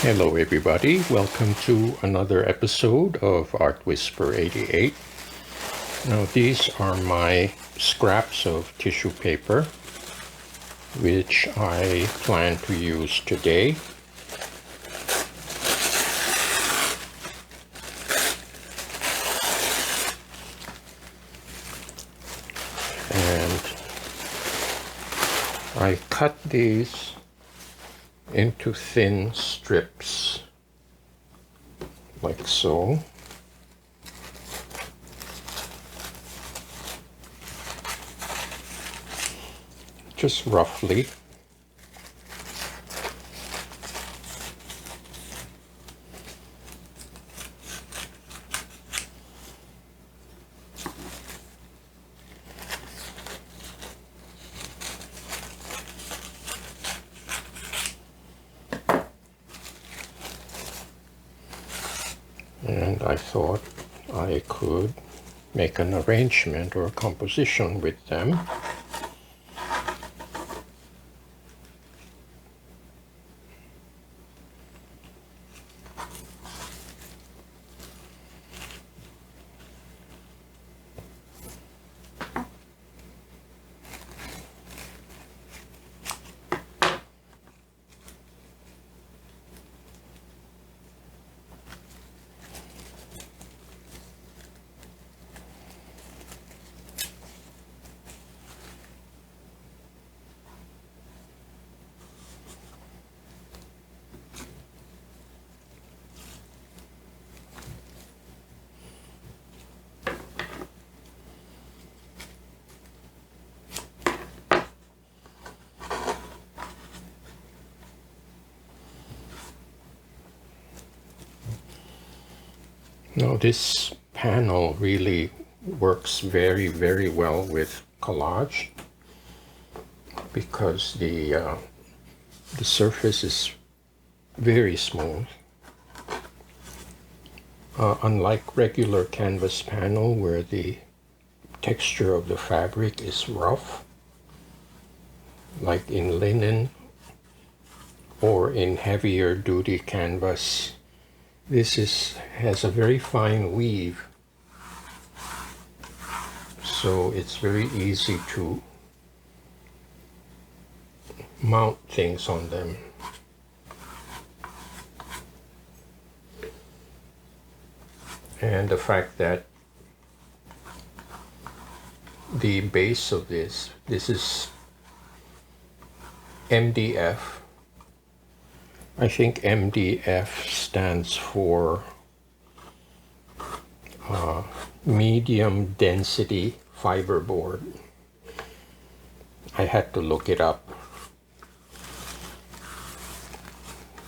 Hello everybody, welcome to another episode of Art Whisper 88. Now these are my scraps of tissue paper which I plan to use today. And I cut these into thin strips like so. Just roughly. And I thought I could make an arrangement or a composition with them. Now this panel really works very well with collage because the surface is very smooth. Unlike regular canvas panel where the texture of the fabric is rough, like in linen or in heavier duty canvas, this has a very fine weave, so it's very easy to mount things on them. And the fact that the base of this is MDF. I think MDF stands for medium density fiberboard. I had to look it up.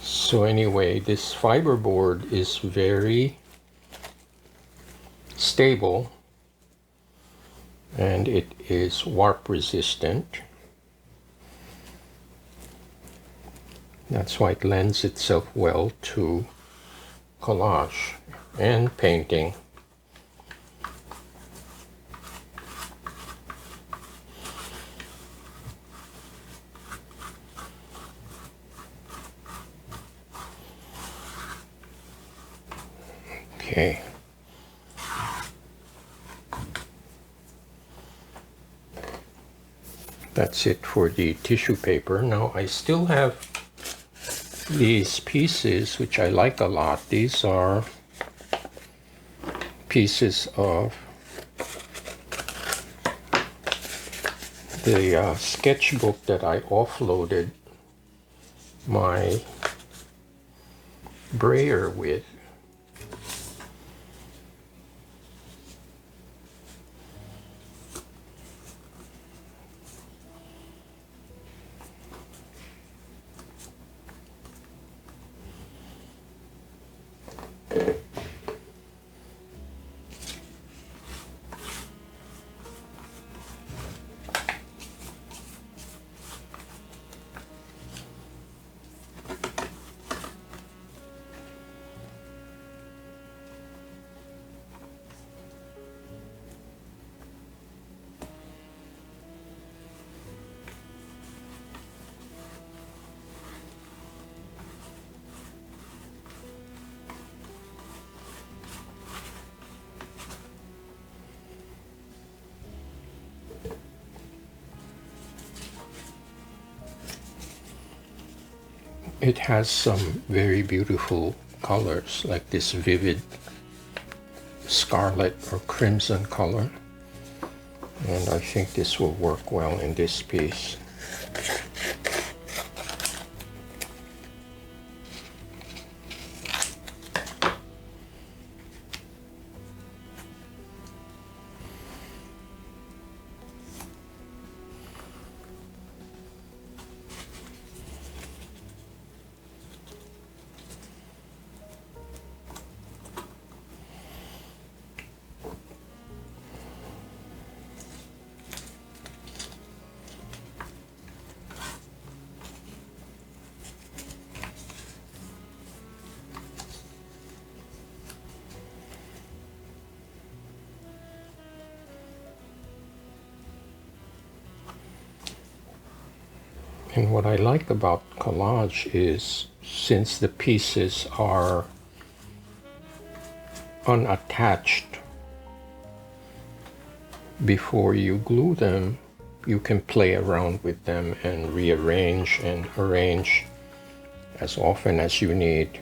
So anyway, this fiberboard is very stable and it is warp resistant. That's why it lends itself well to collage and painting. Okay. That's it for the tissue paper. Now I still have these pieces which I like a lot. These are pieces of the sketchbook that I offloaded my brayer with. it has some very beautiful colors, like this vivid scarlet or crimson color. And I think this will work well in this piece. And what I like about collage is, since the pieces are unattached before you glue them, you can play around with them and rearrange and arrange as often as you need.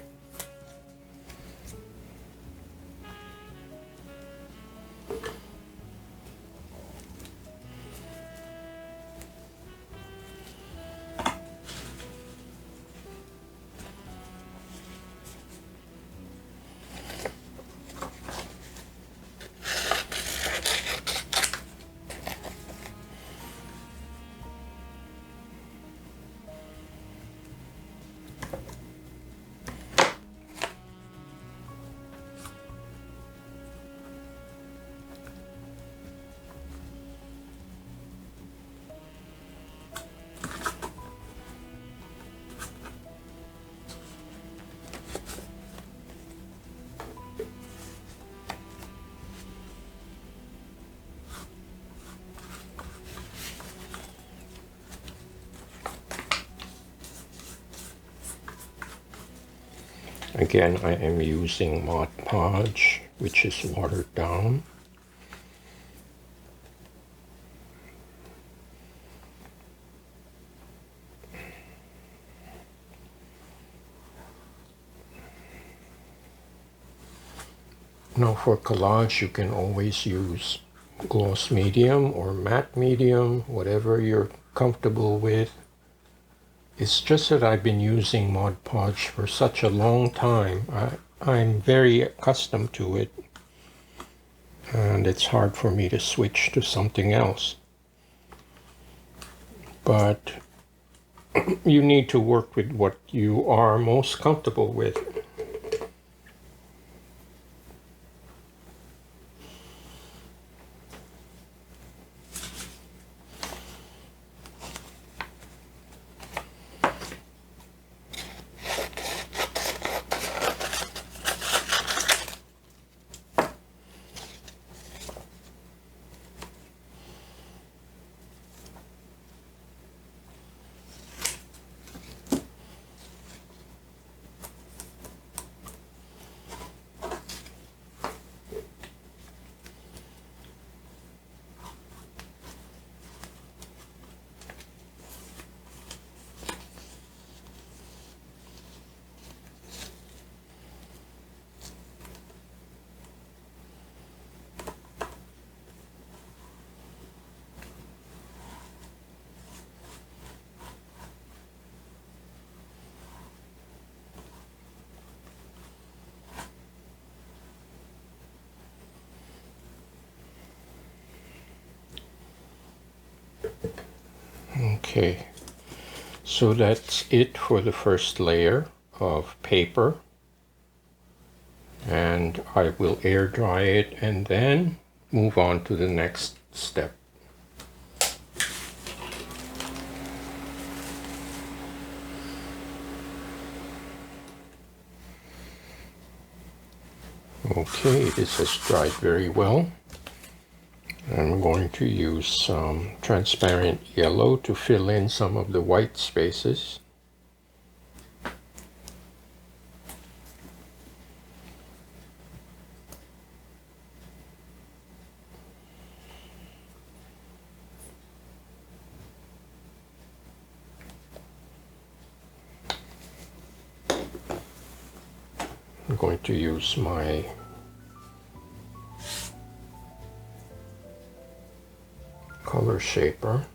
Again, I am using Mod Podge, which is watered down. Now for collage, you can always use gloss medium or matte medium, whatever you're comfortable with. It's just that I've been using Mod Podge for such a long time. I'm very accustomed to it, and it's hard for me to switch to something else. But you need to work with what you are most comfortable with. Okay, so that's it for the first layer of paper, and I will air dry it and then move on to the next step. Okay, this has dried very well. I'm going to use some transparent yellow to fill in some of the white spaces. I'm going to use my color shaper.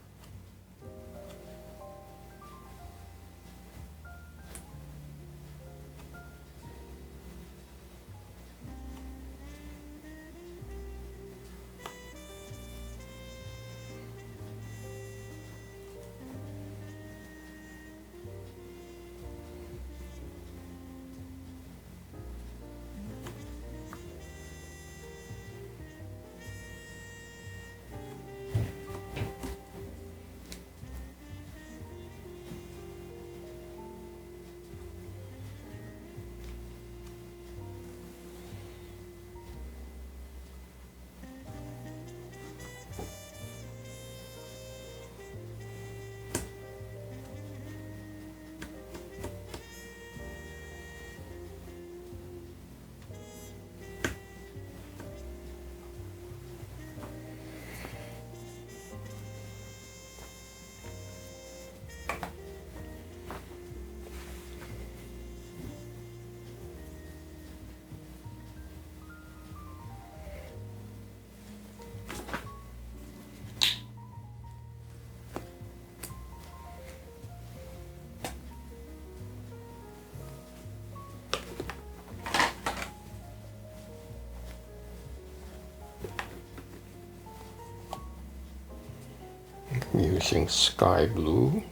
Using sky blue.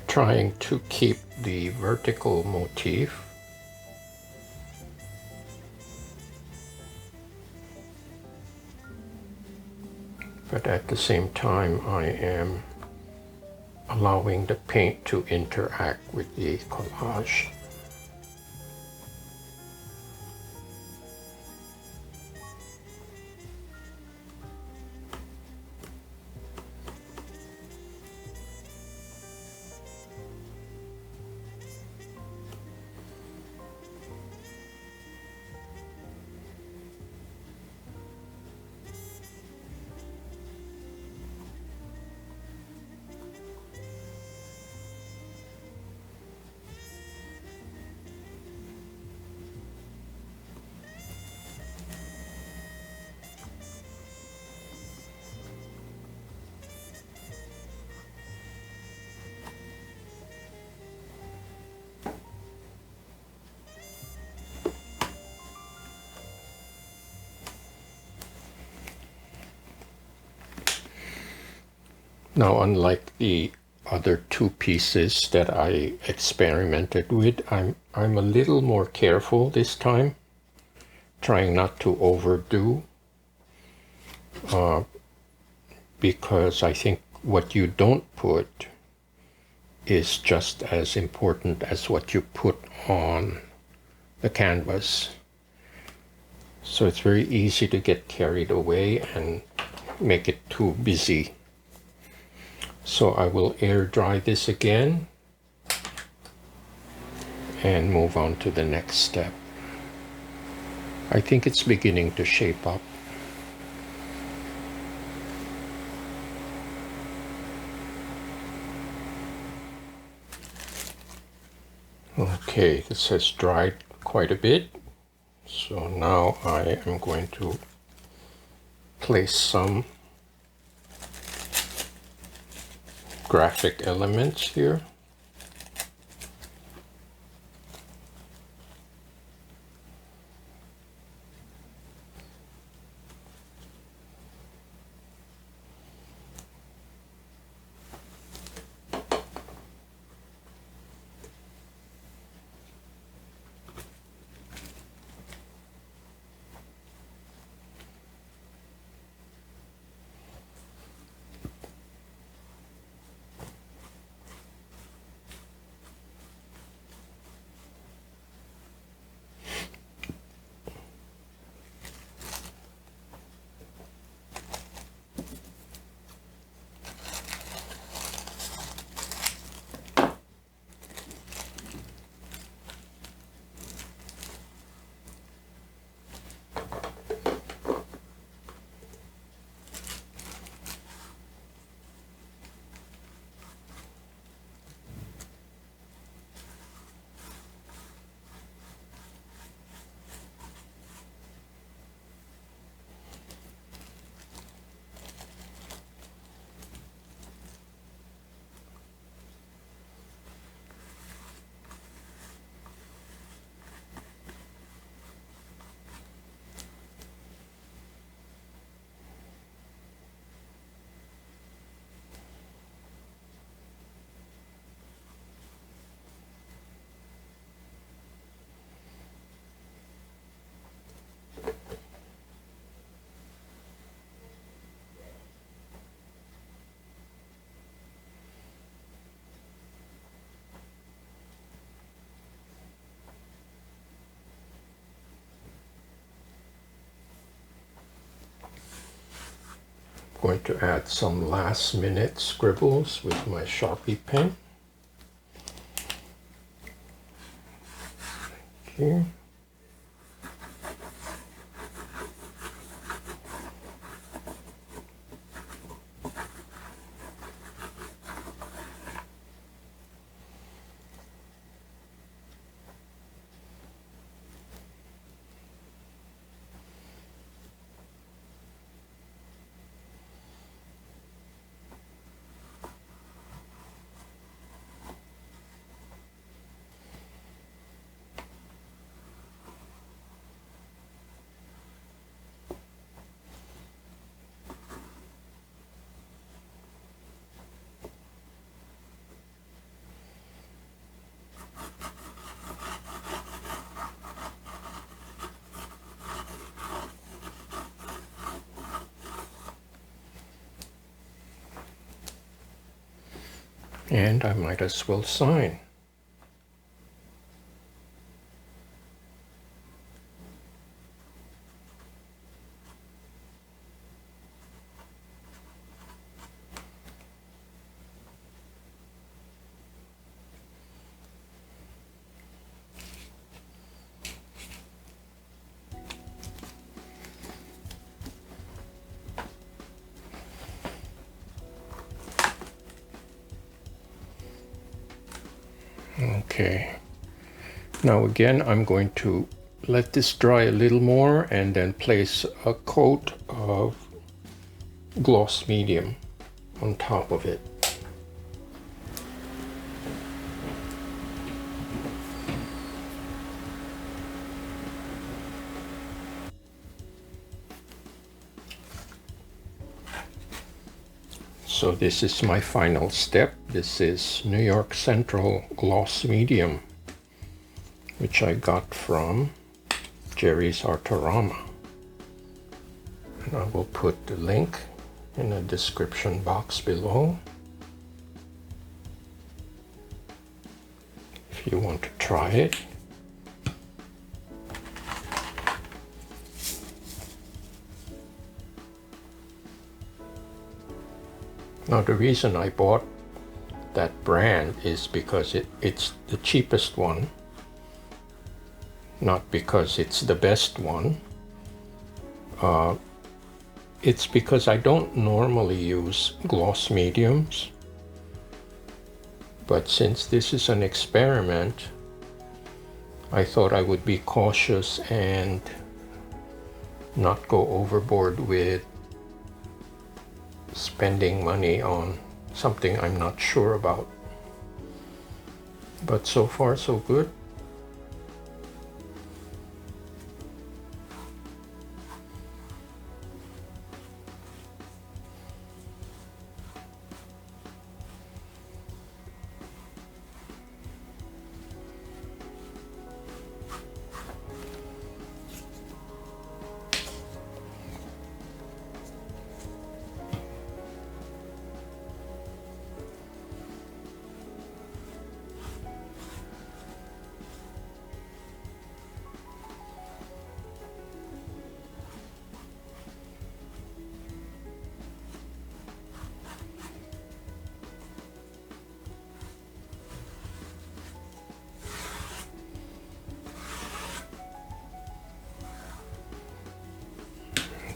Trying to keep the vertical motif, but at the same time I am allowing the paint to interact with the collage. Now, unlike the other two pieces that I experimented with, I'm a little more careful this time, trying not to overdo, because I think what you don't put is just as important as what you put on the canvas. So it's very easy to get carried away and make it too busy. So I will air dry this again and move on to the next step. I think it's beginning to shape up. Okay, this has dried quite a bit. So now I am going to place some graphic elements here. going to add some last minute scribbles with my Sharpie pen. Here. And I might as well sign. Okay. Now again, I'm going to let this dry a little more and then place a coat of gloss medium on top of it. So this is my final step. This is New York Central Gloss Medium, which I got from Jerry's Artorama. And I will put the link in the description box below if you want to try it. Now the reason I bought that brand is because it's the cheapest one, not because it's the best one. It's because I don't normally use gloss mediums, but since this is an experiment, I thought I would be cautious and not go overboard with spending money on something I'm not sure about. But so far so good.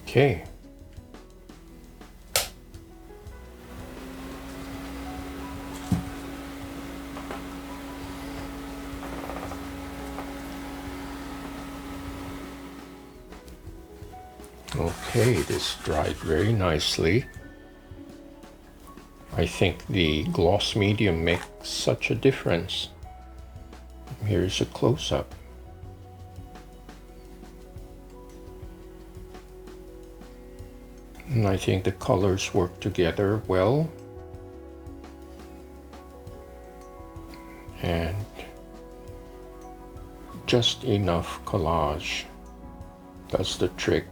Okay. Okay, this dried very nicely. I think the gloss medium makes such a difference. Here's a close-up. And I think the colors work together well. And just enough collage does the trick.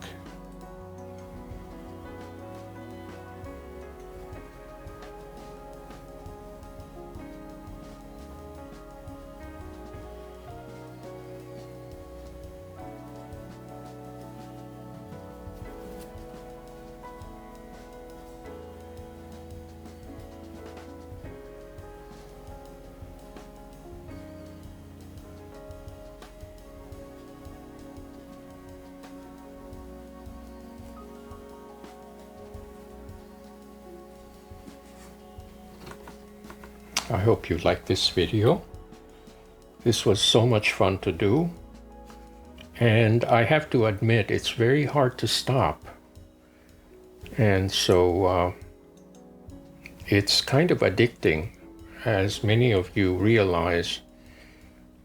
I hope you liked this video. This was so much fun to do. And I have to admit, it's very hard to stop. And so it's kind of addicting, as many of you realize.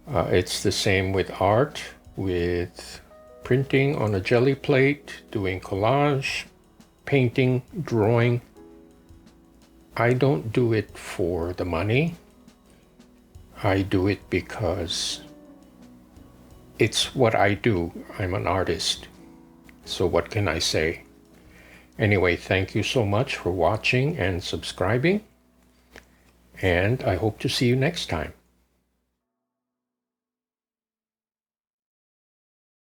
It's the same with art, with printing on a jelly plate, doing collage, painting, drawing. I don't do it for the money. I do it because it's what I do. I'm an artist. So what can I say? Anyway, thank you so much for watching and subscribing. And I hope to see you next time.